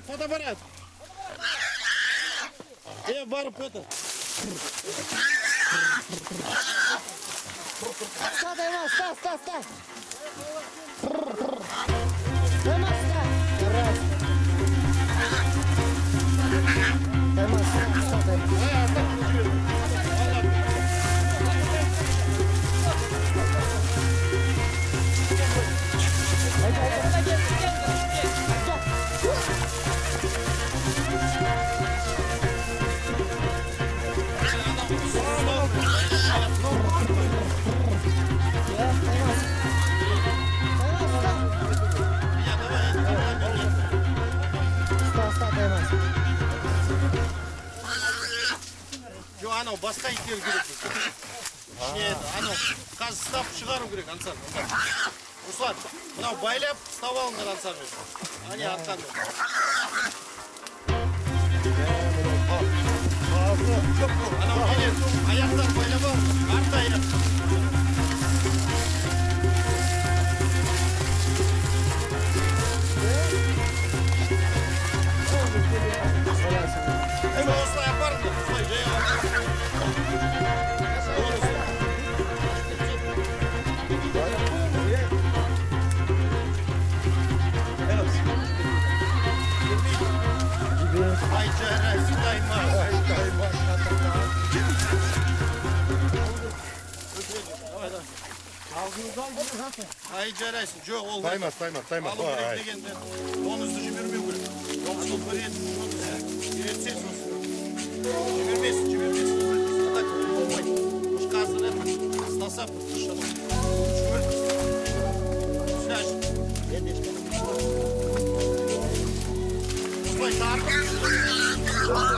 Фотоаппарат. Барып это. Ста. Анау басқа иттер керек. Анау қазір ұстап шығару керек ансар. Руслан, мынау байлап ұстап алыңдар ансар. Ане арқанды. Анау келер, аяқтан байлап алыңдар. Арты аяқ. Осылай апарыңдар. Осылай жай Ай жарайсың, жоқ ол таймас. Алу керек дегенде бонусты жібермеу керек. Жоқ, сол бір етін үйретсе сосын. Жібермесін. Так болмайды. Уж қазір ұстаса бір тұшын. Сляж. Осылай тартып.